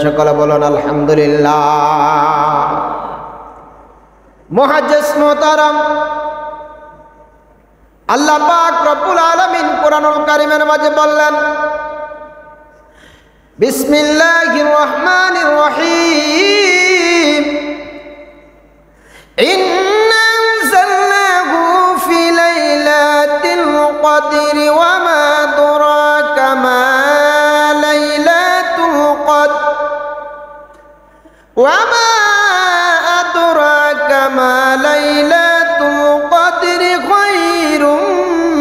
সকলে বলুন আলহামদুলিল্লাহ। মুহাজ্জিস মুহতারাম, আল্লাহ পাক রব্বুল আলামিন কোরআনুল কারীমের মাঝে বললেন, বিসমিল্লাহির রহমানির রহিম, ইন্না আনজালনাহু ফি লাইলাতিল কদরি ওয়া মা আদরাকা মা লাইলাতুল কদর ওয়া মা আদরাকা মা লাইলাতুল কদরি খায়রুম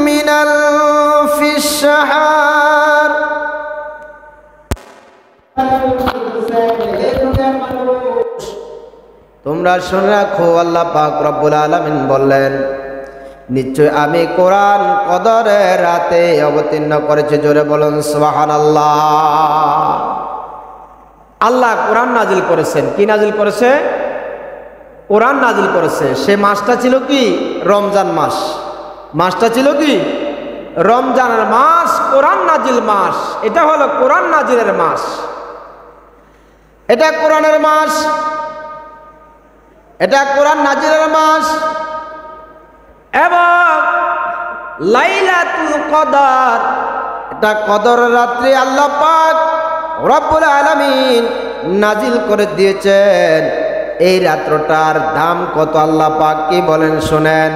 মিন আলফিশ শাহর। তোমরা শুনে রাখো, আল্লাহ পাক রব্বুল আলামিন বললেন, নিশ্চয় আমি কোরআন কদরের রাতে অবতীর্ণ করেছি। জোরে বলুন সুবহানাল্লাহ। আল্লাহ কোরআন নাজিল করেছেন। কি নাজিল করেছে? কোরআন নাজিল করেছে। সে মাসটা ছিল কি? রমজান মাস। মাসটা ছিল কি? রমজানের মাস, কোরআন নাজিল মাস। এটা হলো কোরআন নাজিলের মাস, এটা কোরআনের মাস, এটা কোরআন নাজিলের মাস। এবং লাইলাতুল কদর, এটা কদরের রাত্রি আল্লাহ পাক রব্বুল আলামিন নাজিল করে দিয়েছেন। এই রাত্রটার দাম কত আল্লাহ পাক কি বলেন শুনেন।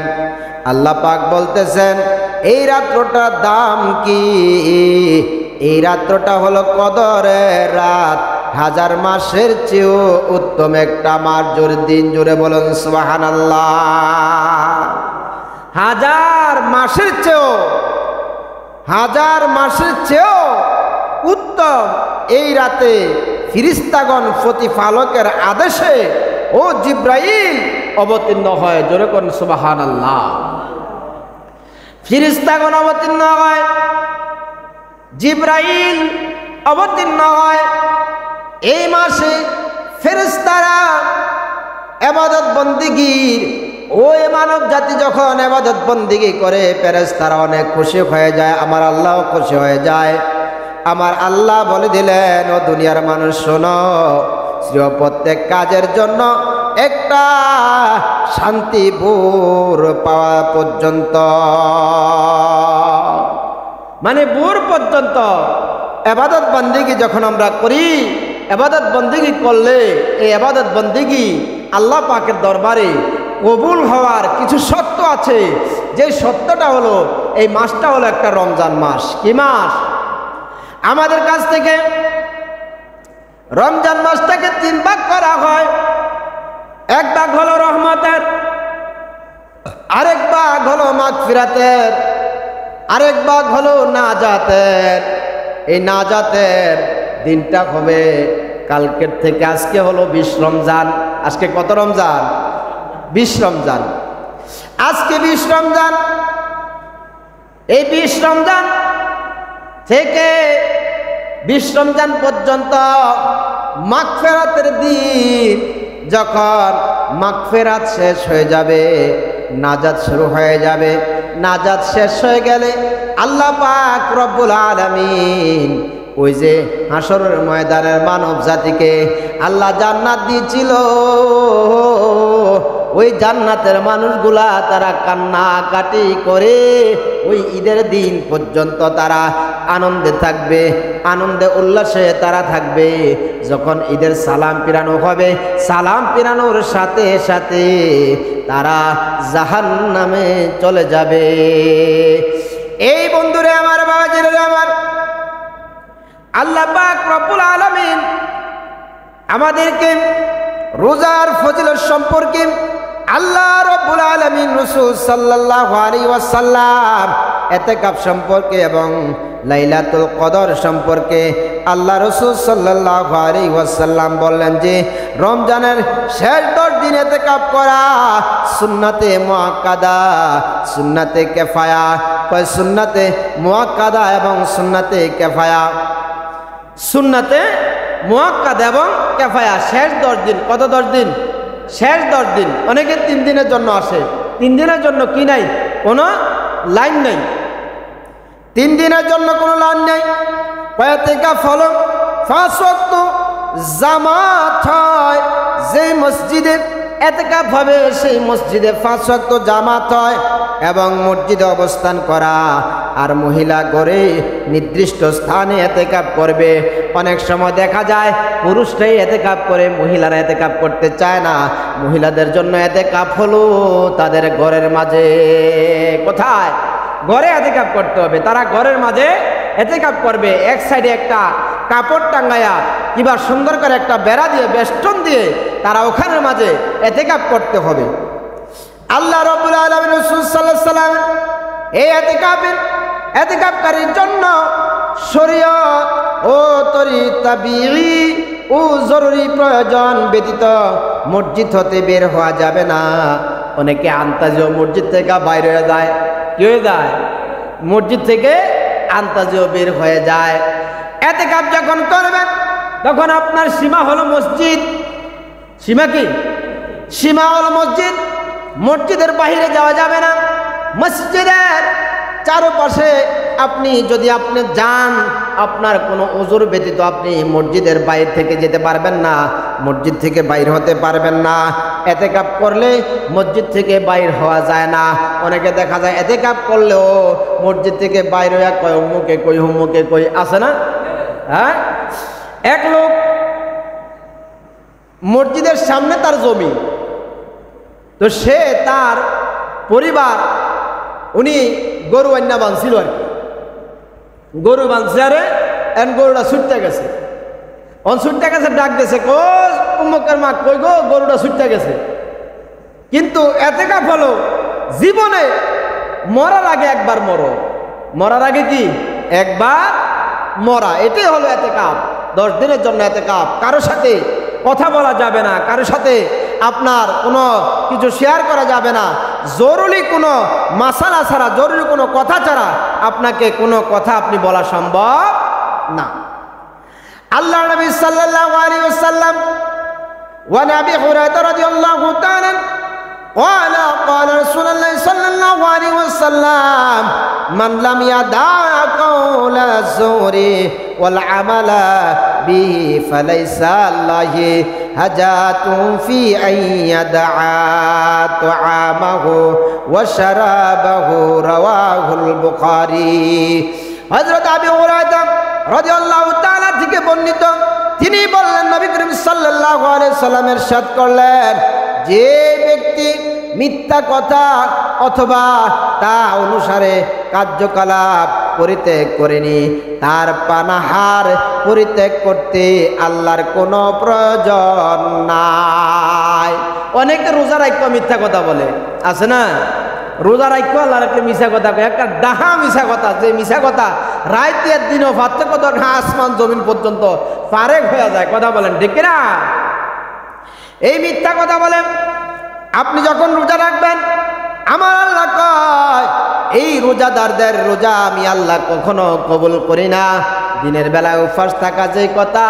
আল্লাহ পাক বলতেছেন, এই রাত্রটার দাম কি? এই রাত্রটা হলো কদরের রাত, হাজার মাসের চেয়েও উত্তম একটা মাস। জোরে দিন, জোরে বলুন সুবহানাল্লাহ। হাজার মাসের চেয়েও, হাজার মাসের চেয়েও উত্তম এই রাতে ফিরিস্তাগণ প্রতিপালকের আদেশে ও জিব্রাইল অবতীর্ণ হয়। জোরে করুন সুবহানাল্লাহ। ফিরিস্তাগণ অবতীর্ণ হয়, জিব্রাইল অবতীর্ণ হয়। এই মাসে ফেরেশতারা ইবাদত বন্দিগির, ওই মানব জাতি যখন ইবাদত বন্দিগি করে, ফেরেশতারা অনেক খুশি হয়ে যায়, আমার আল্লাহও খুশি হয়ে যায়। আমার আল্লাহ বলে দিলেন, ও দুনিয়ার মানুষ শোনো, প্রত্যেক কাজের জন্য একটা শান্তি ভোর পাওয়া পর্যন্ত, মানে ভোর পর্যন্ত ইবাদত বন্দিগি যখন আমরা করি, ইবাদত বন্দিগি করলে এই ইবাদত বন্দিগি আল্লাহ পাকের দরবারে কবুল হওয়ার কিছু শর্ত আছে। যে শর্তটা হলো, এই মাসটা হলো একটা রমজান মাস। কি মাস? আমাদের কাছ থেকে রমজান মাসটাকে তিন ভাগ করা হয়। এক ভাগ হলো রহমতের, আরেক ভাগ হলো মাগফিরাতের, আরেক ভাগ হলো নাজাতের। এই নাজাতের দিনটা হবে কালকের থেকে। আজকে হলো 20 রমজান। আজকে কত রমজান? 20 রমজান। আজকে 20 রমজান। এই 20 রমজান থেকে 20 রমজান পর্যন্ত মাগফিরাতের দিন। যখন মাগফিরাত শেষ হয়ে যাবে, নাজাত শুরু হয়ে যাবে। নাজাত শেষ হয়ে গেলে আল্লাহ পাক রব্বুল আলামিন ওই যে হাসরের ময়দানের মানব জাতিকে আল্লাহ জান্নাত দিয়েছিল, ওই জান্নাতের মানুষগুলা তারা কান্নাকাটি করে ওই ঈদের দিন পর্যন্ত তারা আনন্দে থাকবে, আনন্দে উল্লাসে তারা থাকবে। যখন ঈদের সালাম ফিরানো হবে, সালাম ফিরানোর সাথে সাথে তারা জাহান্নামে চলে যাবে। এই বন্ধুরে আমার, বাবাজিরে আমার, আল্লাহ পাক রব্বুল আলামিন আমাদেরকে রোজার ফজিলত সম্পর্কে, আল্লাহ রব্বুল আলামিন রাসূল সাল্লাল্লাহু আলাইহি ওয়াসাল্লাম ইতিকাফ সম্পর্কে এবং লাইলাতুল কদর সম্পর্কে আল্লাহ রাসূল সাল্লাল্লাহু আলাইহি ওয়াসাল্লাম বললেন যে রমজানের শেষ 10 দিন ইতিকাফ করা সুন্নাতে মুআক্কাদা, সুন্নাতে কিফায়া। কয় সুন্নাতে মুআক্কাদা এবং সুন্নাতে কিফায়া। সুন্নাতে মুআক্কাদা এবং কিফায়া শেষ 10 দিন। কত 10 দিন? শেষ 10 দিন। অনেকে 3 দিনের জন্য আসে। 3 দিনের জন্য কি নাই? কোনো লাইন নেই। 3 দিনের জন্য কোনো লাইন নেই। ইতিকাফ হলো 5 ওয়াক্ত জামাত হয়, যে মসজিদে এতেকাফ হবে সেই মসজিদে 5 ওয়াক্ত জামাত হয় এবং মসজিদে অবস্থান করা। আর মহিলা ঘরে নির্দিষ্ট স্থানে এতেকাফ করবে। অনেক সময় দেখা যায় পুরুষরাই এতেকাফ করে, মহিলারা এতেকাফ করতে চায় না। মহিলাদের জন্য এতেকাফ হলো তাদের ঘরের মাঝে। কোথায়? ঘরে এতেকাফ করতে হবে। তারা ঘরের মাঝে এতেকাফ করবে, এক সাইডে একটা কাপড় টাঙ্গায়া কিংবা সুন্দর করে একটা বেড়া দিয়ে বেষ্টন দিয়ে তারা ওখানের মাঝে এতেকাফ করতে হবে। আল্লাহ রাব্বুল আলামিন রাসূল সাল্লাল্লাহু আলাইহি ওয়াসাল্লাম এই এতেকাফকারীর জন্য শরীয়ত ও তাবিঈ ও জরুরি প্রয়োজন ব্যতীত মসজিদ হতে বের হওয়া যাবে না। অনেকে আন্তাজেও মসজিদ থেকে বাইরে হয়ে যায়। কি হয়ে যায়? মসজিদ থেকে আন্তাজেও বের হয়ে যায়। এতেকাফ যখন করবেন তখন আপনার সীমা হলো মসজিদ। সীমা কি? সীমা হলো মসজিদ। মসজিদের বাইরে যাওয়া যাবে না। মসজিদের চারপাশে আপনি যান, আপনার কোনো ওযর ব্যতীত আপনি মসজিদের বাইরে থেকে যেতে পারবেন না, মসজিদ থেকে বাইর হতে পারবেন না। এতেকাফ করলে মসজিদ থেকে বাইর হওয়া যায় না। অনেকে দেখা যায় এতেকাফ করলেও মসজিদ থেকে বাইর হইয়া কয় হুমুকে কই আছে না? হ্যাঁ, এক লোক মসজিদের সামনে তার জমি, তো সে তার পরিবার উনি গরু আন্না বাঁধছিল আর কি। গরু বাঁধছে, আরে এন গরুটা ছুটতে গেছে। ছুটতে গেছে, ডাক দিয়েছে, উম্মুকের মা কই গো, গরুটা ছুটতে গেছে। কিন্তু এতেকাফ হলো জীবনে মরার আগে একবার মরো। মরার আগে কি? একবার মরা। এটাই হলো এতেকাফ। 10 দিনের জন্য এতেকাফ। কারোর সাথে কথা বলা যাবে না, কারোর সাথে আপনার কোনো কিছু শেয়ার করা যাবে না। জরুরি কোনো মাসালা ছাড়া, জরুরি কোনো কথা ছাড়া আপনাকে কোনো কথা আপনি বলা সম্ভব না। আল্লাহ নবী সাল্লাল্লাহু আলাইহি ওয়াসাল্লাম ওয়া নবী হুরায়রা রাদিয়াল্লাহু তাআলা قال رسول الله صلى الله عليه وسلم من لم يدع قول الزور والعمل به فليس له حاجة في أن يدع طعامه وشرابه رواه البخاري। হযরত আবু হুরায়রা রাদিয়াল্লাহু তাআলা থেকে বর্ণিত, তিনি বললেন নবী করিম সাল্লাল্লাহু আলাইহি সাল্লাম ইরশাদ করলেন, যে ব্যক্তি মিথ্যা কথা অথবা তা অনুসারে কার্যকলাপ পরিত্যাগ করেনি, তার পানাহার পরিত্যাগ করতে আল্লাহর কোনো প্রয়োজন নাই। অনেকে রোজা রাখা মিথ্যা কথা বলে, আছে না? রোজা রাখা আল্লাহর একটা মিশা কথা, একটা ডাহা মিশা কথা, যে মিশা কথা রাতের দিনও পার্থক্য তো আসমান জমিন পর্যন্ত ফারেক হয়ে যায়। কথা বলেন ঠিক না? এই মিথ্যা কথা বলেন। আপনি যখন রোজা রাখবেন, আমার আল্লাহ কয় এই রোজাদারদের রোজা আমি আল্লাহ কখনো কবুল করি না। দিনের বেলায় উপবাস থাকা যে কথা,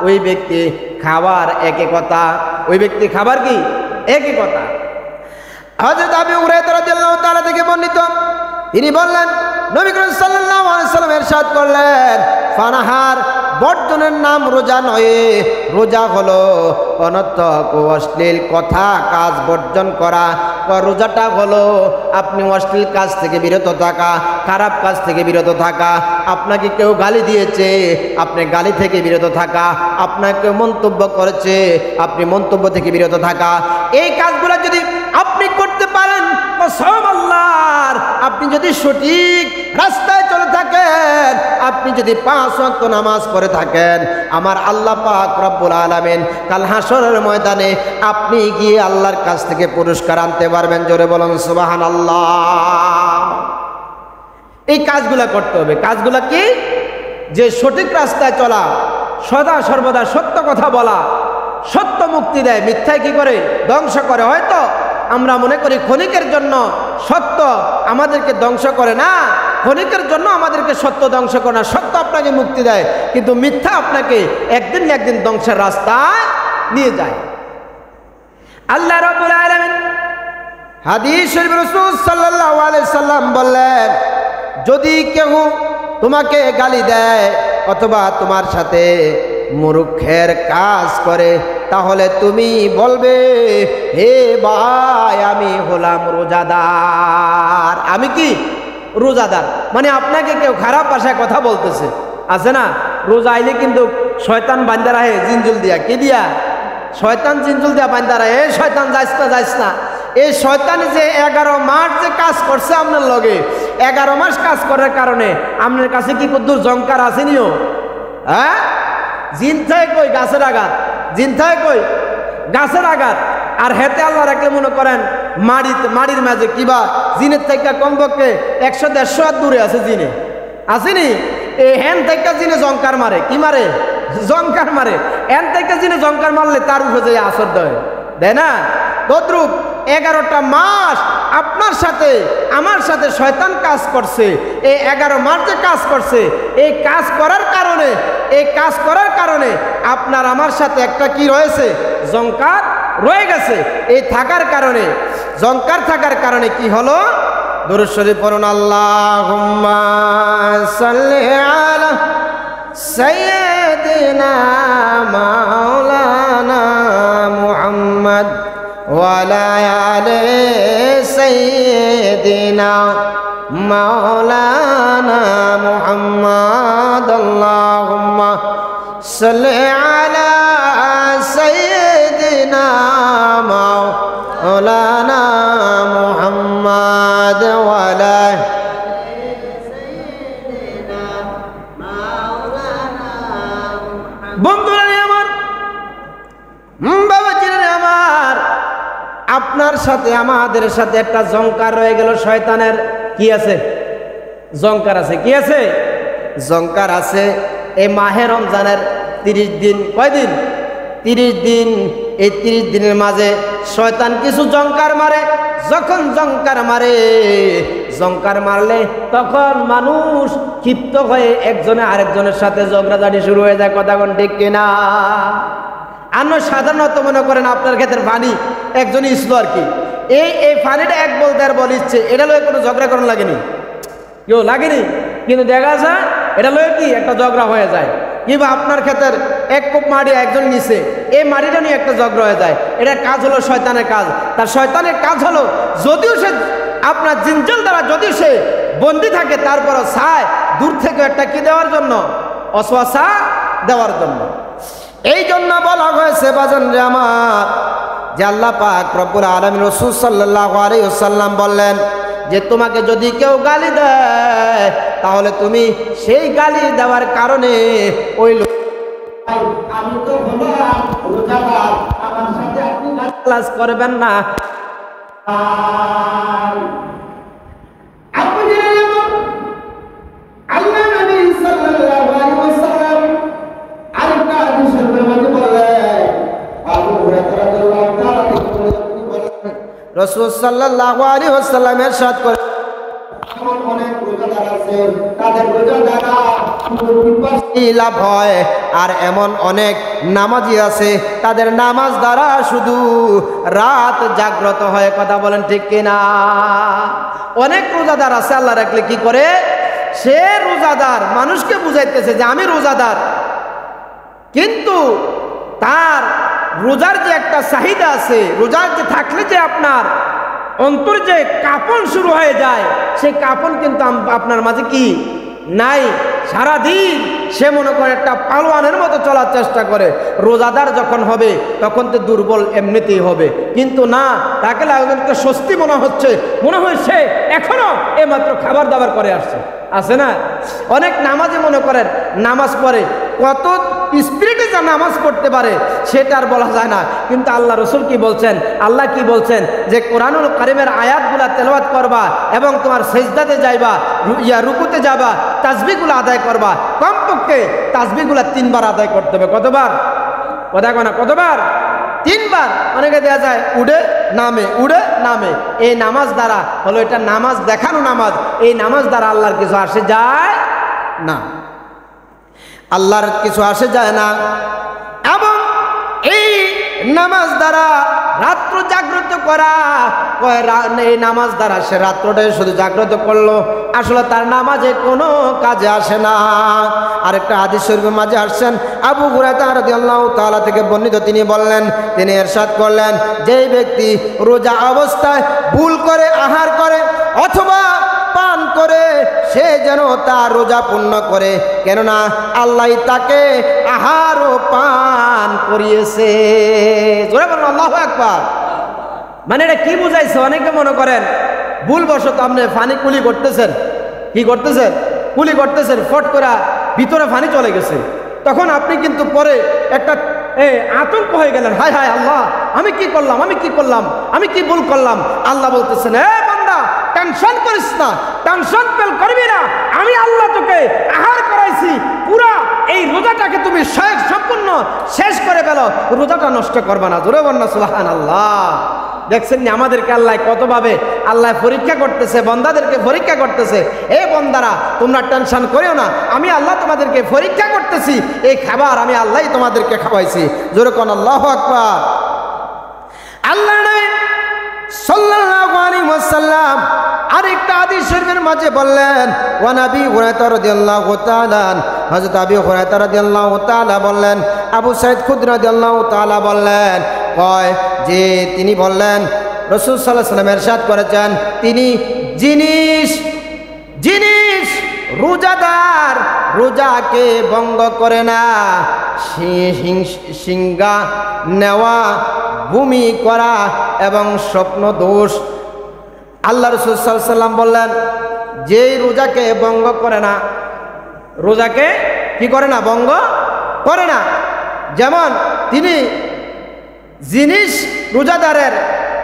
ওই ব্যক্তি খাবার একই কথা, ওই ব্যক্তি খাবার কি একই কথা। হযরত আবু হুরায়রা রাদিয়াল্লাহু তাআলা থেকে বর্ণিত, তিনি বললেন নবী করিম সাল্লাল্লাহু আলাইহি ওয়াসাল্লাম ইরশাদ করলেন, পানাহার বর্জনের নাম রোজা নয়। রোজা হলো অনর্থক ও অশ্লীল কথা কাজ বর্জন করা। রোজাটা হলো আপনি অশ্লীল কাজ থেকে বিরত থাকা, খারাপ কাজ থেকে বিরত থাকা। আপনাকে কেউ গালি দিয়েছে, আপনি গালি থেকে বিরত থাকা। আপনাকে মন্তব্য করেছে, আপনি মন্তব্য থেকে বিরত থাকা। এই কাজগুলো যদি আপনি করতে পারেন, কসম আল্লাহর, আপনি যদি সঠিক রাস্তায় চলে থাকেন, আপনি যদি 5 ওয়াক্ত নামাজ পড়ে থাকেন, আমার আল্লাহ পাক রব্বুল আলামিন কাল হাসরের ময়দানে আপনি গিয়ে আল্লাহর কাছ থেকে পুরস্কার আনতে পারবেন। জোরে বলুন সুবহানাল্লাহ। এই কাজগুলা করতে হবে। কাজগুলা কি? যে সঠিক রাস্তায় চলা, সদা সর্বদা সত্য কথা বলা। সত্য মুক্তি দেয়, মিথ্যায় কি করে? ধ্বংস করে। হয়তো আমরা মনে করি ক্ষণিকের জন্য সত্য আমাদেরকে ধ্বংস করে না, ক্ষণিকের জন্য আমাদেরকে সত্য ধ্বংস করে না। সত্য আপনাকে মুক্তি দেয়, কিন্তু মিথ্যা আপনাকে একদিন না একদিন ধ্বংসের রাস্তায় নিয়ে যায়। আল্লাহ রাব্বুল আলামিন হাদিস শরীফে রাসূল সাল্লাল্লাহু আলাইহি সাল্লাম বললেন, যদি কেউ তোমাকে গালি দেয় অথবা তোমার সাথে মূর্খের কাজ করে, তাহলে তুমি বলবে হে ভাই আমি হলাম রোজাদার। আমি কি রোজাদার, মানে আপনাকে কেউ খারাপ ভাষায় কথা বলতেছে, আছে না? রোজা আইলে কিন্তু শয়তান বান্দা রাহে জিনজুল দিয়া, কি দিয়া? শয়তান জিনজুল দিয়া বান্দা রাহে, এই শয়তান যাইস না যাইস না। এই শয়তান যে 11 মাস যে কাজ করছে আপনার লগে, 11 মাস কাজ করার কারণে আপনার কাছে কি কদ্দুর জঙ্কার আসেনিও? হ্যাঁ, জিন থাকে কই গাছের আঘাত, জিন থাকে কই গাছের আঘাত। আর হেতে আল্লাহ রাখলে মনে করেন মাড়ির মাঝে কিবা জিনের থেকে কমপক্ষে 100-150 হাত দূরে আছে জিনে, আসেনি? এই হ্যান থেকে জিনে জঙ্কার মারে, কি মারে? জঙ্কার মারে। হ্যান থেকে জিনে জঙ্কার মারলে তার উপরে যে আসর দেয় না? তদ্রুপ 11টা মাস আপনার সাথে আমার সাথে শয়তান কাজ করছে। এই 11 মাস যে কাজ করছে, এই কাজ করার কারণে আপনার আমার সাথে একটা কি রয়েছে? জঙ্কার রয়ে গেছে। এই থাকার কারণে, জঙ্কার থাকার কারণে কি হলো? দুরূদ শরীফ পড়ুন, আল্লাহুম্মা সাল্লি আলা সাইয়্যিদিনা মাওলানা মুহাম্মদ ওয়া আলা আলি সাইয়্যিদিনা মাওলানা মুহাম্মদ। আল্লাহুম্মা সাল্লি আলা সাইয়্যিদিনা মাওলানা মুহাম্মদ ওয়া আলা বন্ধুরা আমার, বাবা চিনে আমার, আপনার সাথে আমাদের সাথে একটা জঙ্কার রয়ে গেল। শয়তানের কি আছে? জঙ্কার আছে। কি আছে? জঙ্কার আছে। এই মাহে রমজানের 30 দিন, কয়দিন? 30 দিন। এই 30 দিনের মাঝে শয়তান কিছু জঙ্কার মারে। যখন জঙ্কার মারলে তখন মানুষ ক্ষিপ্ত হয়ে একজনে আরেকজনের সাথে ঝগড়াঝাটি শুরু হয়ে যায়। কথা কোন ঠিক কিনা? আমরা সাধারণত মনে করেন আপনার ক্ষেত্রে পানি একজনই ইসলো আর কি, এই পানিটা এক বলতে আর বল ইচ্ছে, এটা লয়ে কোনো ঝগড়া করানো লাগেনি, কেউ লাগেনি। কিন্তু দেখা যায় এটা লয়ে কি একটা ঝগড়া হয়ে যায়। কিংবা আপনার ক্ষেত্রে এক কোপ মাটি একজন নিচে, এই মাটিটা নিয়ে একটা ঝগড়া হয়ে যায়। এটার কাজ হলো শয়তানের কাজ। তার শয়তানের কাজ হলো, যদিও সে আপনার জিনজল দ্বারা যদিও সে বন্দি থাকে, তারপরও ছায় দূর থেকে একটা কি দেওয়ার জন্য? অশ্বাসা দেওয়ার জন্য। এই জন্য বলা হয়েছে বাজান রে আমার, যে আল্লাহ পাক রব্বুল আলামিন রাসূল সাল্লাল্লাহু আলাইহি ওয়াসাল্লাম বললেন যে তোমাকে যদি কেউ গালি দেয়, তাহলে তুমি সেই গালি দেওয়ার কারণে ওই লোক, আমি তো হলাম রোজাদার, আমার সাথে আপনি গালাগালাজ করবেন না। আল্লাহ নবী সাল্লাল্লাহু আলাইহি ওয়াসাল্লাম আরেকটা হাদিসের মধ্যে বলেন, আবু হুরায়রা রাদিয়াল্লাহু তাআলা থেকে বলেন, রাসূল সাল্লাল্লাহু আলাইহি ওয়াসাল্লাম ইরশাদ করেন, অনেক রোজাদার আছে, তাদের রোজা দ্বারা লাভ হয়, আর এমন অনেক নামাজি আছে, তাদের নামাজ দ্বারা শুধু রাত জাগ্রত হয়। কথা বলেন ঠিক কিনা? অনেক রোজাদার আছে, আল্লাহ রাখলে কি করে? সে রোজাদার, মানুষকে বুঝাইতেছে যে আমি রোজাদার, কিন্তু তার রোজার যে একটা চাহিদা আছে, রোজার যে থাকলে যে আপনার অন্তর যে কাঁপন শুরু হয়ে যায়, সেই কাঁপন কিন্তু আপনার মাঝে কি নাই। সারাদিন সে মনে করে একটা পালোয়ানের মতো চলার চেষ্টা করে। রোজাদার যখন হবে তখন তো দুর্বল এমনিতেই হবে, কিন্তু না, তাকে একটা স্বস্তি মনে হচ্ছে, মনে হয় সে এখনো এইমাত্র খাবার দাবার করে আসছে, আছে না? অনেক নামাজে মনে করেন নামাজ পড়ে, কত স্পিরিটে যা নামাজ পড়তে পারে সেটা আর বলা যায় না। কিন্তু আল্লাহ রসুল কি বলছেন? আল্লাহ কি বলছেন? যে কোরআনুল কারিমের আয়াতগুলা তেলাওয়াত করবা এবং তোমার সেজদাতে যাইবা, রুকুতে যাবা, তাসবিহগুলো আদায় করবা, কমপক্ষে তাসবিহগুলো 3 বার আদায় করতে হবে। কতবার? কথা কয় না, কতবার? 3 বার। অনেকে দেওয়া যায় উড়ে নামে, উড়ে নামে। এই নামাজ দ্বারা হলো, এটা নামাজ দেখানো নামাজ, এই নামাজ দ্বারা আল্লাহর কিছু আসে যায় না, আল্লাহর কিছু আসে যায় না। এবং এই নামাজ দ্বারা রাত্র জাগ্রত করা, এই নামাজ দ্বারা সে রাত্রটাই শুধু জাগ্রত করলো, আসলে তার নামাজে কোনো কাজে আসে না। আরেকটা হাদিস শরীফের মাঝে আসছেন, আবু হুরায়রা রাদিয়াল্লাহু তাআলা থেকে বর্ণিত, তিনি বললেন, তিনি ইরশাদ করলেন, যেই ব্যক্তি রোজা অবস্থায় ভুল করে আহার করে অথবা পান করে, সে যেন তার রোজা পূর্ণ করে, কেননা আল্লাহ তাকে আহার ও পান করিয়েছে। জোরে বলুন আল্লাহু আকবার। মানে এটা কি বুঝাইছে? অনেকে মনে করেন ভুলবশত আপনি পানি কুলি করতেছেন, কি করতেছেন, কুলি করতেছেন, ফট করে ভিতরে পানি চলে গেছে, তখন আপনি কিন্তু পরে একটা আতঙ্ক হয়ে গেলেন, হায় হায় আল্লাহ আমি কি করলাম, আমি কি করলাম, আমি কি ভুল করলাম। আল্লাহ বলতেছেন, বান্দা টেনশন করিস না, টেনশন ফেল করবি না, আমি আল্লাহ তোকে আহার করাইছি, পুরা এই রোজাটাকে তুমি সম্পূর্ণ শেষ করে ফেলো, রোজাটা নষ্ট করবা না। জোরে বলনা সুবহানাল্লাহ। দেখছেন না আমাদেরকে আল্লাহ কতভাবে আল্লাহ পরীক্ষা করতেছে, বান্দাদেরকে পরীক্ষা করতেছে। বান্দারা তোমরা টেনশন করিও না, আমি আল্লাহ তোমাদেরকে পরীক্ষা করতেছি, এই খাবার আমি আল্লাহই তোমাদেরকে খাওয়াইছি। জোরে কোন আল্লাহু আকবার। আল্লাহ নবী সাল্লাল্লাহু আলাইহি ওয়াসাল্লাম আরেকটা হাদিস শরীফের মাঝে বললেন, ওয়া নবী হুরায়রা রাদিয়াল্লাহু তাআলা, হযরত আবু হুরায়রা রাদিয়াল্লাহু তাআলা বললেন, আবু সাঈদ খুদরি রাদিয়াল্লাহু তাআলা বললেন, কয় যে তিনি বললেন, রাসূল সাল্লাল্লাহু আলাইহি ওয়াসাল্লাম ইরশাদ করেছেন, তিনি জিনিস রোজাদার রোজাকে ভঙ্গ করে না, সিংহা নেওয়া, ভূমি করা এবং স্বপ্ন দোষ। আল্লাহ রাসূল সাল্লাল্লাহু আলাইহি ওয়াসাল্লাম বললেন, যেই রোজাকে ভঙ্গ করে না, রোজাকে কি করে না, ভঙ্গ করে না। যেমন তিনি জিনিস রোজাদারের,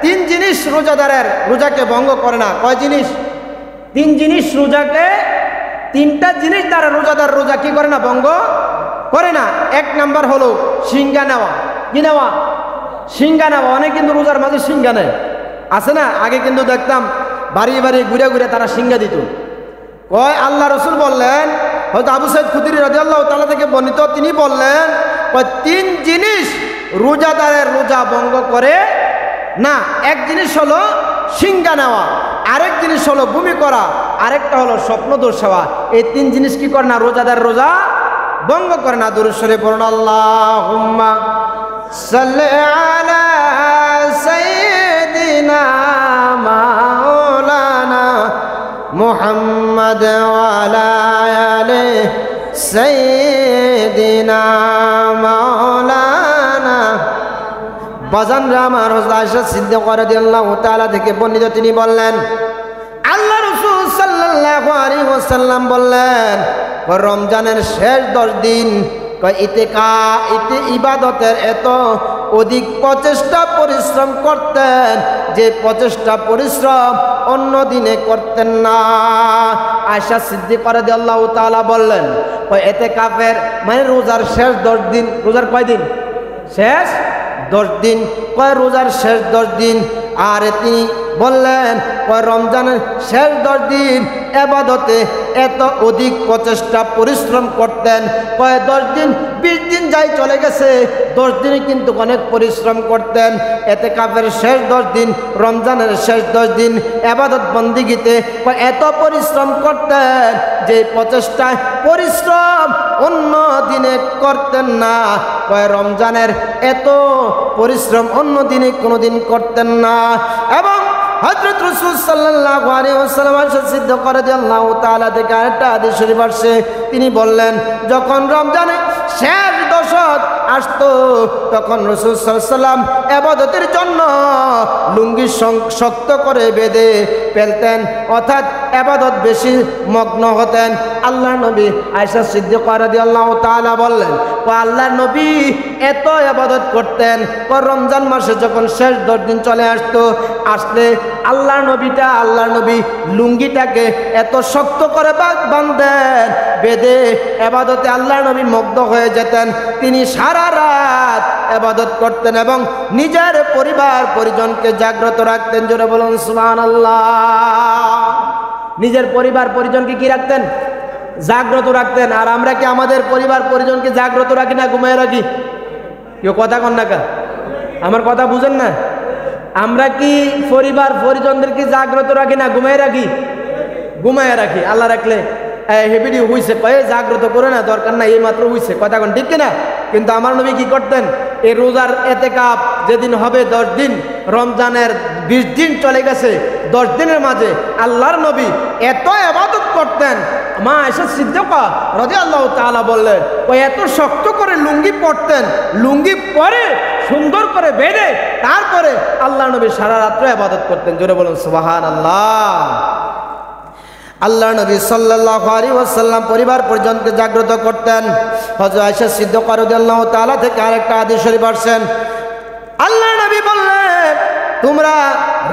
তিন জিনিস রোজাদারের রোজাকে ভঙ্গ করে না। কয় জিনিস? তিন জিনিস রোজাকে, তিনটা জিনিস দ্বারা রোজাদার রোজা কি করে না, ভঙ্গ করে না। এক নাম্বার হলো সিংহা নেওয়া। কি নেওয়া? সিংহা নেওয়া। অনেক কিন্তু রোজার মাঝে সিংহা নেয়, আছে না? আগে কিন্তু দেখতাম বাড়ি বাড়ি ঘুরে ঘুরে তারা সিংহা দিত। কয় আল্লাহ রসুল বললেন, হয়তো আবু সাঈদ খুদরি রাদিয়াল্লাহু তাআলা থেকে বর্ণিত, তিনি বললেন, তিন জিনিস রোজাদারের রোজা ভঙ্গ করে না। এক জিনিস হলো সিংহা নেওয়া, আরেক জিনিস হলো ভূমি করা, আরেকটা হলো স্বপ্নদোষ হওয়া। এই তিন জিনিস কি করে না, রোজাদার রোজা ভঙ্গ করে না। দুরূদ শরীফ পড়ুন, আল্লাহুম্মা সাল্লি আলা সাইয়্যিদিনা মাওলানা মুহাম্মদ ওয়া আলা আলি সাইয়্যিদিনা মাওলানা। বাজানরা আমার হযরত আয়েশা সিদ্দিকা রাদিয়াল্লাহু তাআলা থেকে বর্ণিত, তিনি বললেন, আল্লাহ রাসূল সাল্লাল্লাহু আলাইহি ওয়াসাল্লাম বললেন, রমজানের শেষ 10 দিন এতে ইবাদতের এত অধিক প্রচেষ্টা পরিশ্রম করতেন, যে প্রচেষ্টা পরিশ্রম অন্য দিনে করতেন না। আয়েশা সিদ্দিকা রাদিয়াল্লাহু তাআলা বললেন, এতে কাফের মানে রোজার শেষ 10 দিন। রোজার কয় দিন? শেষ 10 দিন। কয় রোজার শেষ 10 দিন। আর তিনি বললেন, রমজানের শেষ 10 দিন ইবাদতে এত অধিক প্রচেষ্টা পরিশ্রম করতেন। 10 দিন 20 দিন যাই চলে গেছে, 10 দিনে কিন্তু অনেক পরিশ্রম করতেন। এতে কাফের শেষ 10 দিন, রমজানের শেষ 10 দিন ইবাদত বন্দিগিতে এত পরিশ্রম করতেন, যে প্রচেষ্টা পরিশ্রম অন্য দিনে করতেন না। রমজানের এত পরিশ্রম অন্য দিনে কোনোদিন করতেন না। এবং হযরত রাসূল সাল্লাল্লাহু আলাইহি ওয়াসাল্লাম সিদ্দিকা রাদিয়াল্লাহু তাআলা থেকে একটা হাদিস শরীফ আসছে, তিনি বললেন, যখন রমজানে শেষ দশক আসতো, তখন রাসূল সাল্লাল্লাহু আলাইহি ওয়াসাল্লাম ইবাদতের জন্য লুঙ্গি শক্ত করে বেঁধে ফেলতেন, অর্থাৎ ইবাদত বেশি মগ্ন হতেন। আল্লাহ নবী আয়েশা সিদ্দিকা রাদিয়াল্লাহু তাআলা বললেন, আল্লাহ নবী এত ইবাদত করতেন, রমজান মাসে যখন শেষ 10 দিন চলে আসলে আল্লাহ নবী লুঙ্গিটাকে এত শক্ত করে বাঁধতেন, বেঁধে ইবাদতে আল্লাহ নবী মগ্ন হয়ে যেতেন। তিনি সারা রাত ইবাদত করতেন এবং নিজের পরিবার পরিজনকে জাগ্রত রাখতেন। জোরে বলুন সুবহানাল্লাহ। নিজের পরিবার পরিজনকে কি রাখতেন? জাগ্রত রাখতেন। আর আমরা কি আমাদের পরিবার পরিজনকে জাগ্রত রাখি না ঘুমিয়ে রাখি? কেউ কথা কন না কা? আমার কথা বুঝেন না? আমরা কি পরিবার পরিজনদের কি জাগ্রত রাখি না ঘুমায় রাখি? ঘুমায় রাখি। আল্লাহ রাখলে হেবিডি হইছে কয়ে জাগ্রত করে না, দরকার না, এই মাত্র হইছে, কথা কোন ঠিক কিনা? কিন্তু আমার নবী কি করতেন? এই রোজার এতেকাপ যেদিন হবে 10 দিন, রমজানের 20 দিন চলে গেছে, 10 দিনের মাঝে আল্লাহর নবী এত ইবাদত করতেন। মা আয়েশা সিদ্দিকা রাদিয়াল্লাহু তাআলা বললেন, ও এত শক্ত করে লুঙ্গি পরতেন, লুঙ্গি পরে সুন্দর করে বেঁধে তারপরে আল্লাহ নবী সারা রাত্র ইবাদত করতেন। জোরে বলুন সুবহানাল্লাহ। আল্লাহ নবী সাল্লাল্লাহু আলাইহি ওয়াসাল্লাম পরিবার পরিজনকে জাগ্রত করতেন। হযরত আয়েশা সিদ্দিকা রাদিয়াল্লাহু তাআলা থেকে আরেকটা হাদিস শরীফ আসছেন, আল্লাহ নবী বললেন, তোমরা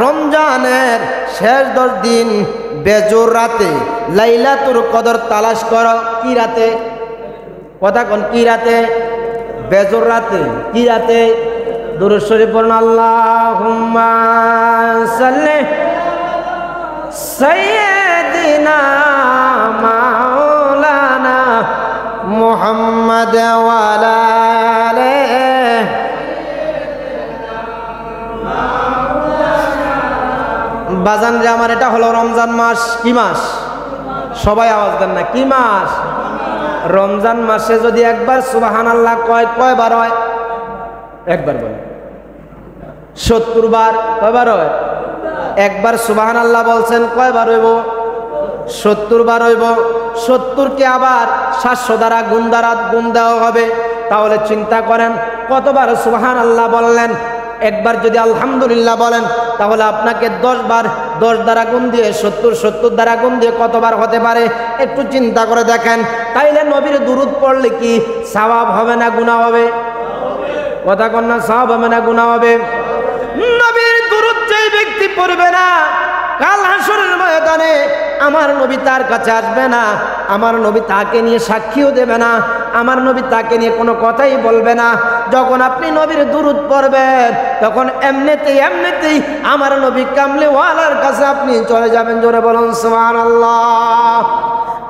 রমজানের শেষ 10 দিন বেজোর রাতে লাইলাতুল কদর তালাশ করো। কি রাতে? কথা কোন? কি রাতে? বেজোর রাতে। কি রাতে? দুরূদ শরীফ পড়ুন, আল্লাহুম্মা সাল্লি সাইয়্যিদিনা মাওলানা মুহাম্মাদ ওয়া আলা আলিহি। বাজান রে আমার, এটা হলো রমজান মাস। কি মাস? সবাই আওয়াজ দেন না। কি মাস? রমজান মাসে যদি একবার সুবহানাল্লাহ কয়বার হয়? একবার বলে। 70 বার কয়বার হয়? একবার সুবহানাল্লাহ বলছেন কয়বার হইব? 70 বার হইব। 70 কে আবার 700 দ্বারা গুণ দেওয়া হবে। তাহলে চিন্তা করেন কতবার সুবহানাল্লাহ বললেন। একবার যদি আলহামদুলিল্লাহ বলেন তাহলে আপনাকে 10 বার 10 দ্বারা গুণ দিয়ে 70 দ্বারা গুণ দিয়ে কতবার হতে পারে? একটু চিন্তা করে দেখেন। তাইলে নবীর দুরূদ পড়লে কি সওয়াব হবে না গুনাহ হবে? কথা কোন না? সওয়াব হবে না গুনাহ হবে? নবীর দুরূদ যেই ব্যক্তি পড়বে না, কাল হাসরের ময়দানে আমার নবী তার কাছে আসবে না, আমার নবী তাকে নিয়ে সাক্ষীও দেবে না, আমার নবী তাকে নিয়ে কোনো কথাই বলবে না। যখন আপনি নবীর দুরূদ পড়বেন তখন এমনিতেই আমার নবী কামলিওয়ালার কাছে আপনি চলে যাবেন। জোরে বলুন সুবহানাল্লাহ।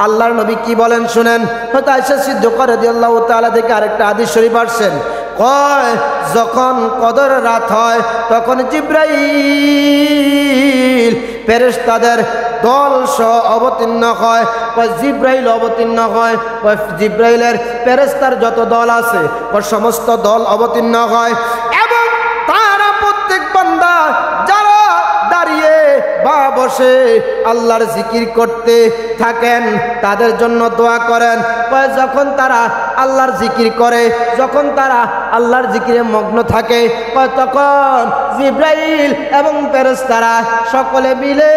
আল্লাহর নবী কি বলেন শুনেন। হযরত আয়েশা সিদ্দিকা রাদিয়াল্লাহু তাআলা থেকে আরেকটা হাদিস শরীফ আসছেন, কয় যখন কদর রাত হয় তখন জিবরাইল ফেরেশতাদের দল সহ অবতীর্ণ হয়। জিবরাইল অবতীর্ণ হয়, জিবরাইলের ফেরেশতার যত দল আছে সমস্ত দল অবতীর্ণ হয় এবং তারা প্রত্যেক বান্দা যারা দাঁড়িয়ে বা বসে আল্লাহর জিকির করতে থাকেন তাদের জন্য দোয়া করেন। যখন তারা আল্লাহর জিকির করে, যখন তারা আল্লাহর জিকিরে মগ্ন থাকে, তখন জিবরাইল এবং ফেরেশতারা সকলে মিলে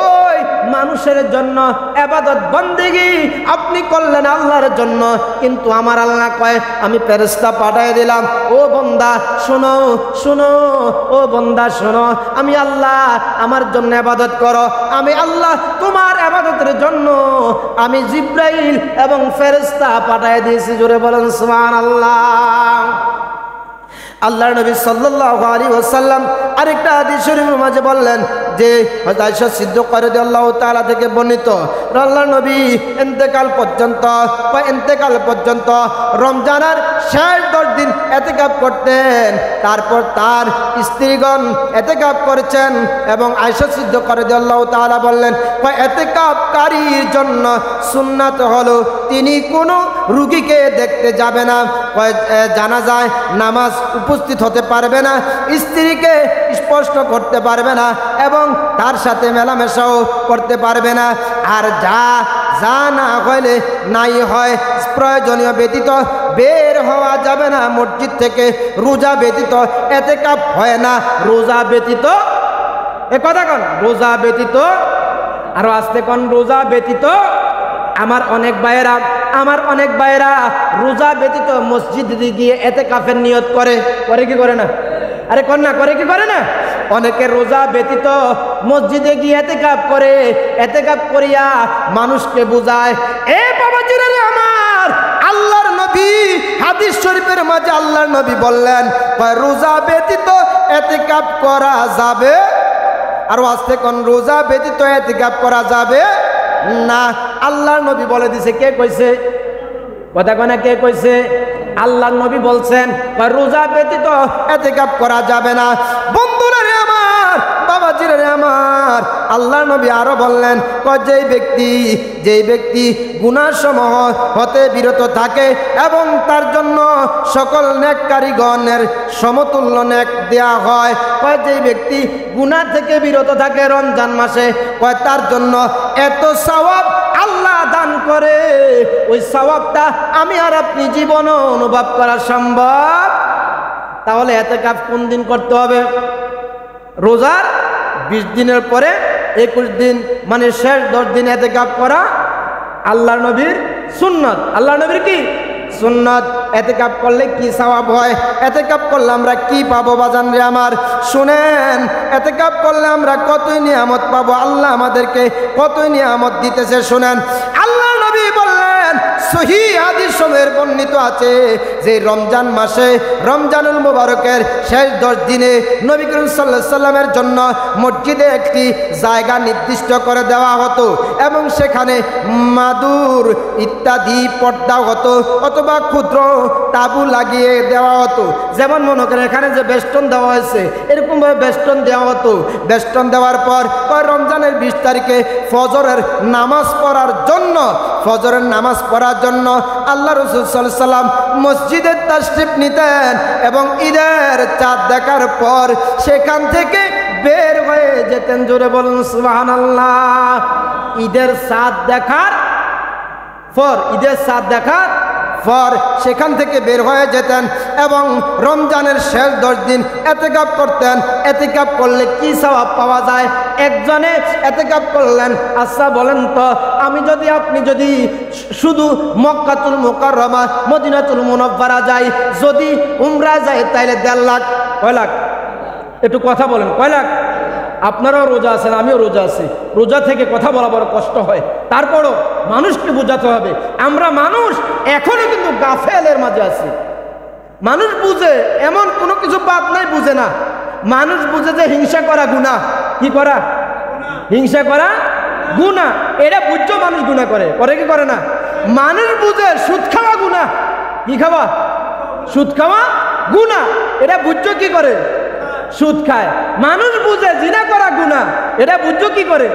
ওই মানুষের জন্য ইবাদত বন্দেগী আপনি করলেন আল্লাহর জন্য, কিন্তু আমার আল্লাহ কয় আমি ফেরেশতা পাঠিয়ে দিলাম, ও বান্দা শোনো শোনো, ও বান্দা শোনো, আমি আল্লাহ আমার জন্য ইবাদত করো, আমি আল্লাহ তোমার ইবাদতের জন্য আমি জিবরাইল এবং ফেরেশতা পাঠিয়ে দিয়েছি। জোরে বলেন সুবহানাল্লাহ। আল্লাহর নবী সাল্লাল্লাহু আলাইহি ওয়াসাল্লাম আরেকটা হাদিস শরীফের মাঝে বললেন যে হযরত আয়েশা সিদ্দিকা রাদিয়াল্লাহু তাআলা থেকে বর্ণিত, আল্লাহর নবী ইন্তেকাল পর্যন্ত রমজানের শেষ 10 দিন ইতিকাফ করতেন। তারপর তার স্ত্রীগণ ইতিকাফ করেছেন এবং আয়েশা সিদ্দিকা রাদিয়াল্লাহু তাআলা বললেন, ইতিকাফকারীর জন্য সুন্নাত হলো তিনি কোনো রোগীকে দেখতে যাবে না, জানাজায় নামাজ উপস্থিত হতে পারবে না, স্ত্রীকে স্পষ্ট করতে পারবে না এবং তার সাথে মেলামেশাও করতে পারবে না। আর যা না হইলে নাই হয় প্রয়োজনীয় ব্যতীত বের হওয়া যাবে না মসজিদ থেকে। রোজা ব্যতীত ইতিকাফ হয় না। রোজা ব্যতীত, এ কথা কোন? রোজা ব্যতীত, আরো আস্তে কোন? রোজা ব্যতীত। আমার অনেক ভাইয়েরা রোজা ব্যতীত মসজিদে গিয়ে ইতিকাফের নিয়ত করে কি করে না? আরে কোন না করে কি করে না? অনেকে রোজা ব্যতীত মসজিদে গিয়ে ইতিকাফ করে, ইতিকাফ করিয়া মানুষকে বুঝায়। এ বাবাজিরা রে আমার, আল্লাহর নবী হাদিস শরীফের মাঝে আল্লাহর নবী বললেন রোজা ব্যতীত ইতিকাফ করা যাবে। আর আস্তে কোন? রোজা ব্যতীত ইতিকাফ করা যাবে না। আল্লাহর নবী বলে দিছে। কে কইছে? কথা কোনা? কে কইছে? আল্লাহর নবী বলছেন রোজা ব্যতীত ইতিকাফ করা যাবে না। বন্ধুরা রে বাবাজিরা আমার, আল্লাহ নবী আরো বললেন, যেই ব্যক্তি গুনাহ সমূহ হতে বিরত থাকে এবং তার জন্য সকল নেককারীগণের সমতুল্য নেক দেয়া হয়, যেই ব্যক্তি গুনাহ থেকে বিরত থাকে রমজান মাসে, তার জন্য এত সওয়াব আল্লাহ দান করে, ওই সওয়াবটা আমি আর আপনি জীবনও অনুভব করা সম্ভব। তাহলে ইতিকাফ কোন দিন করতে হবে? রোজার 20 দিনের পরে 21 দিন, মানে শেষ 10 দিন ইতিকাফ করা আল্লাহর নবীর সুন্নাত। আল্লাহর নবীর কি সুন্নাত? ইতিকাফ করলে কি সওয়াব হয়? ইতিকাফ করলে আমরা কি পাবো বাজান রে আমার? শুনেন, ইতিকাফ করলে আমরা কতই নিয়ামত পাবো, আল্লাহ আমাদেরকে কতই নিয়ামত দিতেছে। শুনেন, আল্লাহ নবী বললেন, সহিহ হাদিস সময়ের বর্ণিত আছে যে রমজান মাসে, রমজানুল মুবারকের শেষ 10 দিনে নবী করিম সাল্লাল্লাহু আলাইহি সাল্লামের জন্য মসজিদে একটি জায়গা নির্দিষ্ট করে দেওয়া হতো এবং সেখানে মাদুর ইত্যাদি পর্দা হতো অথবা ক্ষুদ্র তাবু লাগিয়ে দেওয়া হতো। যেমন মনে করেন এখানে যে বেষ্টন দেওয়া হয়েছে, এরকমভাবে বেষ্টন দেওয়া হতো। বেষ্টন দেওয়ার পর রমজানের 20 তারিখে ফজরের নামাজ পড়ার জন্য আল্লাহ রাসূল সাল্লাল্লাহু আলাইহি সাল্লাম মসজিদে তাশরিফ নিতেন এবং ঈদের চাঁদ দেখার পর সেখান থেকে বের হয়ে যেতেন। জোরে বলুন সুবহানাল্লাহ। ঈদের চাঁদ দেখার পর সেখান থেকে বের হয়ে যেতেন এবং রমজানের শেষ 10 দিন ইতিকাফ করতেন। ইতিকাফ করলে কি সওয়াব পাওয়া যায়? একজনে ইতিকাফ করলেন, আচ্ছা বলেন তো, আপনি যদি শুধু মক্কাতুল মুকাররমা মদিনাতুল মুনাওয়ারা যাই, যদি উমরা যায়, তাইলে 1.5 লাখ। কয় লাখ? একটু কথা বলেন, কয় লাখ? আপনারাও রোজা আছেন, আমিও রোজা আছি। রোজা থেকে কথা বলা বড় কষ্ট হয়, তারপরও মানুষকে বোঝাতে হবে। আমরা মানুষ এখনো কিন্তু গাফেলের মাঝে আছি। মানুষ বুঝে, এমন কোনো কিছু বাদ নাই বুঝে না। মানুষ বুঝে যে হিংসা করা গুনাহ। কি করা? হিংসা করা গুনাহ। এটা বুঝছো মানুষ গুনাহ করে কি করে না? মানুষ বুঝে সুদ খাওয়া গুনাহ। কি খাওয়া? সুদ খাওয়া গুনাহ। এটা বুঝছো কি করে? সুদ খায়। মানুষ বুঝে জিনা করা গুনাহ। এটা বুঝছো কি করে?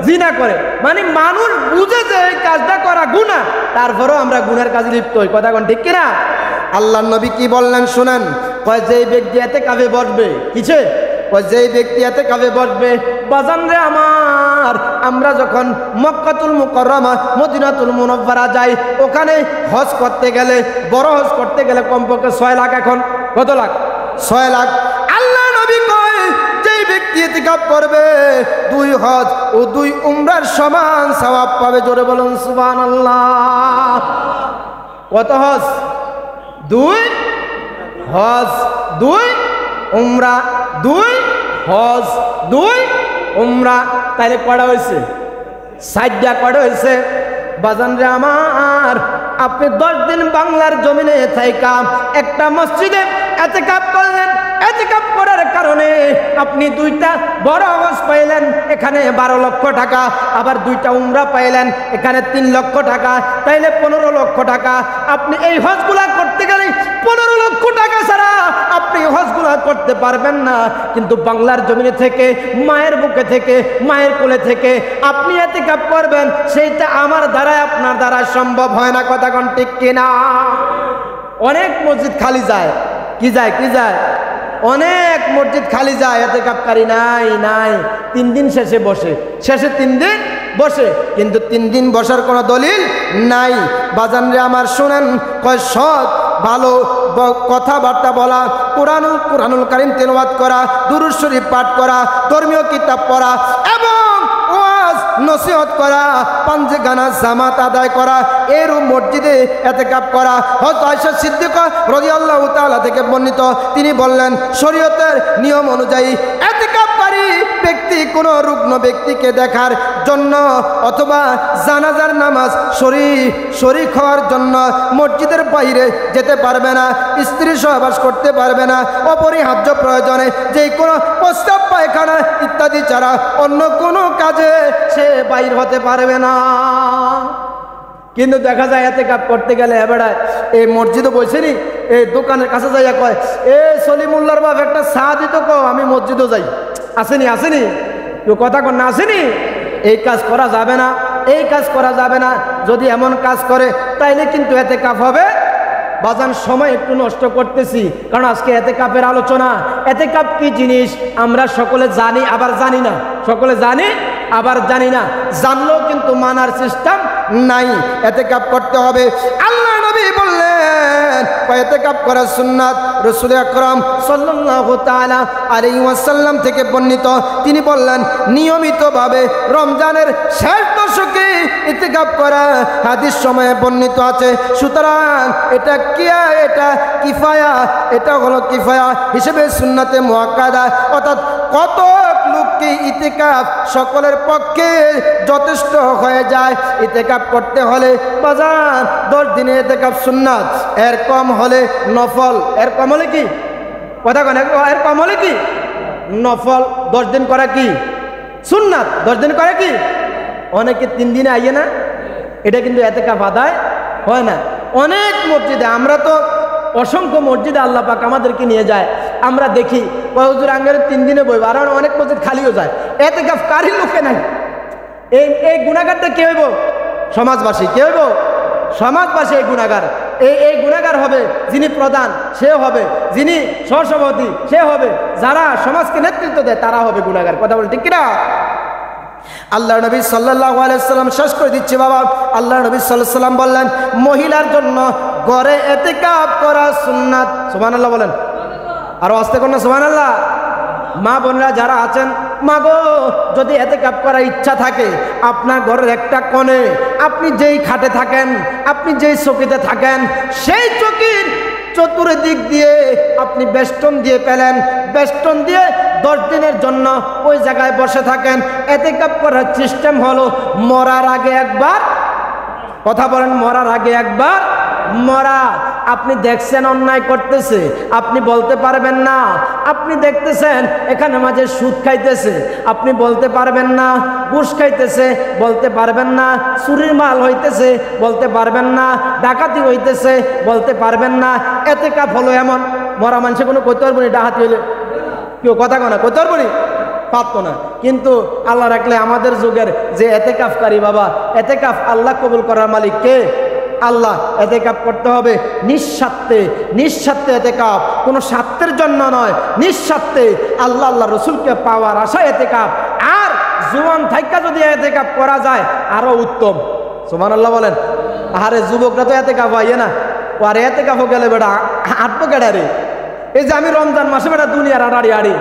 জিনা করে। মানে মানুষ বুঝে যে এই কাজটা করা গুনাহ, তারপরেও আমরা গুনার কাজে লিপ্ত হই। কথা কোন ঠিক কিনা? আল্লাহর নবী কি বললেন শুনেন, যেই ব্যক্তি ইতিকাফে বসবে, কিছে যেই ব্যক্তি ইতিকাফে বসবে, বাজান রে আমার, আমরা যখন মক্কাতুল মুকাররমা মদিনাতুল মুনাওয়ারা যাই, ওখানে হজ করতে গেলে, বড় হজ করতে গেলে কমপক্ষে 6 লাখ। এখন কত লাখ? 6 লাখ। আল্লাহ নবী কয়, যেই ব্যক্তি ইতিকাফ করবে 2 হজ ও 2 উমরার সমান সওয়াব পাবে। জোরে বলুন সুবহানাল্লাহ। কত হজ? 2 হজ, 2 উমরা, 2 হজ, 2 উমরা। তাইলে কয়টা হয়েছে? 60টা। কয়টা হয়েছে? বাজান রে আমার, আপনি 10 দিন বাংলার জমিনে থাইকা একটা মসজিদে ইতিকাফ করলেন। ইতিকাফ করার কারণে আপনি 2টা বড় হজ পাইলেন, এখানে 12 লক্ষ টাকা। আবার 2টা উমরা পাইলেন, এখানে 3 লক্ষ টাকা। তাইলে 15 লক্ষ টাকা। আপনি এই হজগুলা করতে গেলে 15 লক্ষ টাকা ছাড়া আপনি হজগুলা করতে পারবেন না। কিন্তু বাংলার জমিনে থেকে, মায়ের বুকে থেকে, মায়ের কোলে থেকে আপনি ইতিকাফ করবেন, সেইটা আমার দ্বারা আপনার দ্বারা সম্ভব হয় না। কথা কোন ঠিক কিনা? অনেক মসজিদ খালি যায়। কি যায়? অনেক মসজিদ খালি যায়, ইতিকাফকারী নাই। 3 দিন শেষে 3 দিন বসে, কিন্তু 3 দিন বসার কোনো দলিল নাই। বাজান রে আমার শুনেন, সৎ ভালো কথাবার্তা বলা, কুরআনুল কারীম তেলাওয়াত করা, দুরূদ শরীফ পাঠ করা, ধর্মীয় কিতাব পড়া এবং ওয়াজ নসিহত করা, পাঞ্জেগানা জামাত আদায় করা, এর মসজিদে ইতিকাফ করা। হযরত আয়েশা সিদ্দিকা রাদিয়াল্লাহু তাআলা থেকে বর্ণিত, তিনি বললেন, শরীয়তের নিয়ম অনুযায়ী ইতিকাফকারী ব্যক্তি কোনো রুগ্ন ব্যক্তিকে দেখার জন্য অথবা জানাজার নামাজ শরীক হওয়ার জন্য মসজিদের বাইরে যেতে পারবে না, স্ত্রী সহবাস করতে পারবে না, অপরিহার্য প্রয়োজনে যে কোনো প্রস্রাব পায়খানা ইত্যাদি ছাড়া অন্য কোনো কাজে সে বাইর হতে পারবে না। কিন্তু দেখা যায় ইতিকাফ করতে গেলে এবারে এই মসজিদে বসেনি, এই দোকানের কাছে যাইয়া কয়, এ সলিমুল্লাহর বাপ একটা চা দিত, আমি মসজিদও যাই। আসেনি আসেনি, কেউ কথা কন না, আসেনি? এই কাজ করা যাবে না, এই কাজ করা যাবে না। যদি এমন কাজ করে তাইলে কিন্তু এতেকাফ হবে। বাজান সময় একটু নষ্ট করতেছি, কারণ আজকে এতেকাফের আলোচনা। এতেকাফ কি জিনিস আমরা সকলে জানি আবার জানি না, সকলে জানি আবার জানি না। জানলেও কিন্তু মানার সিস্টেম নাই। এতেকাফ করতে হবে। আল্লাহ নবী বললেন এতেকাফ করা সুন্নাত। রাসূল আকরাম সাল্লাল্লাহু তাআলা আলাইহি ওয়াসাল্লাম থেকে বর্ণিত, তিনি বললেন নিয়মিতভাবে রমজানের শেষ দশকে ইতিকাফ করা হাদিস সময়ে বর্ণিত আছে। সুতরাং এটা কিফায়া, এটা হলো কিফায়া হিসেবে সুন্নাতে মুআক্কাদা, অর্থাৎ কত লোককে ইতিকাফ সকলের পক্ষে যথেষ্ট হয়ে যায়। ইতিকাফ করতে হলে বাজার 10 দিনে ইতিকাফ সুন্নাত, এর কম হলে নফল। এর কম হলে কি কথা কেন? এর কম হলে কি নফল। 10 দিন করা কি সুন্নাত, 10 দিন করা কি। অনেকে 3 দিনে আইয়ে না, এটা কিন্তু ইতিকাফ আদায় হয় না। অনেক মসজিদে, আমরা তো অসংখ্য মসজিদে আল্লাহ পাক আমাদেরকে নিয়ে যায়, আমরা দেখি হুজুর আঙ্গের 3 দিনে বইব, আর অনেক মসজিদ খালিও যায়, ইতিকাফ কারী লোকে নাই। এই গুনাহগারটা কে হইব? সমাজবাসী। কে হইব? সমাজবাসী। এই গুনাহগার, এই গুনাহগার হবে যিনি প্রধান, সে হবে, যিনি সহসভাপতি সে হবে, যারা সমাজকে নেতৃত্ব দেয় তারা হবে গুনাহগার। কথা বল ঠিক কিনা? আল্লাহ নবী সাল্লাল্লাহু আলাইহি সাল্লাম শেষ করে দিচ্ছে বাবা। আল্লাহ নবী সাল্লাল্লাহু আলাইহি সাল্লাম বললেন মহিলার জন্য ঘরে ইতিকাফ করা সুন্নাত। সুবহানাল্লাহ বলেন, আর আস্তে করুন না সুবহানাল্লাহ। মা বোনরা যারা আছেন, মা গো, যদি ইতিকাফ করার ইচ্ছা থাকে আপনার ঘরের একটা কোণে, আপনি যেই খাটে থাকেন, আপনি যেই চৌকিতে থাকেন, সেই চৌকির চতুর্দিক দিয়ে আপনি বেষ্টন দিয়ে পেলেন, বেষ্টন দিয়ে 10 দিনের জন্য ওই জায়গায় বসে থাকেন। ইতিকাফ করার সিস্টেম হলো মরার আগে একবার, কথা বলেন, মরার আগে একবার মরা। আপনি দেখছেন অন্যায় করতেছে, আপনি বলতে পারবেন না। আপনি দেখতেছেন এখানে মাঝে সুদ খাইতেছে, আপনি বলতে পারবেন না। ঘুষ খাইতেছে, বলতে পারবেন না। চুরির মাল হইতেছে, বলতে পারবেন না। ডাকাতি হইতেছে, বলতে পারবেন না। ইতিকাফ হলো এমন, মরা মানুষে কোনো কইতে পারবো না ডাকাতি হইলে, কেউ কথা কয় না, কইতে পারবো না, পারতো না। কিন্তু আল্লাহ রাখলে আমাদের যুগের যে ইতিকাফকারী বাবা, ইতিকাফ আল্লাহ কবুল করার মালিক কে? আল্লাহ। ইতিকাফ করতে হবে নিঃস্বার্থে, নিঃস্বার্থে ইতিকাফ, কোনো স্বার্থের জন্য নয়, নিঃস্বার্থে আল্লাহ আল্লাহ রসুলকে পাওয়ার আশা ইতিকাফ। আর জুয়ান থাইকা যদি ইতিকাফ করা যায় আরো উত্তম। সুবহানাল্লাহ বলেন। আরে যুবকরা তো ইতিকাফ হয় না, ও আর ইতিকাফও গেলে বেটা আটবো কেডা রে। এই যে আমি রমজান মাসে বেটা দুনিয়ার আড়াড়ি আড়ি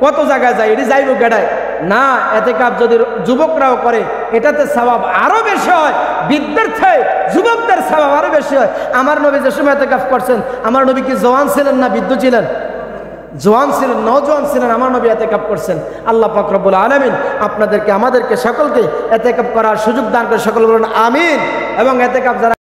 কত জায়গায় যাই, এটি যাইব কেডায় না। ইতিকাফ যদি যুবকরাও করে এটাতে সওয়াব আরো বেশি হয়, বিদ্যার্থী যুবকদের সওয়াব আরো বেশি হয়। আমার নবী যে সময় ইতিকাফ করছেন, আমার নবী কি জওয়ান ছিলেন না বৃদ্ধ ছিলেন? জওয়ান ছিলেন, নওজোয়ান ছিলেন। আমার নবী ইতিকাফ করছেন। আল্লাহ পাক রব্বুল আলামিন আপনাদেরকে আমাদেরকে সকলকে ইতিকাফ করার সুযোগ দান করে সকল বলুন আমিন। এবং ইতিকাফ যারা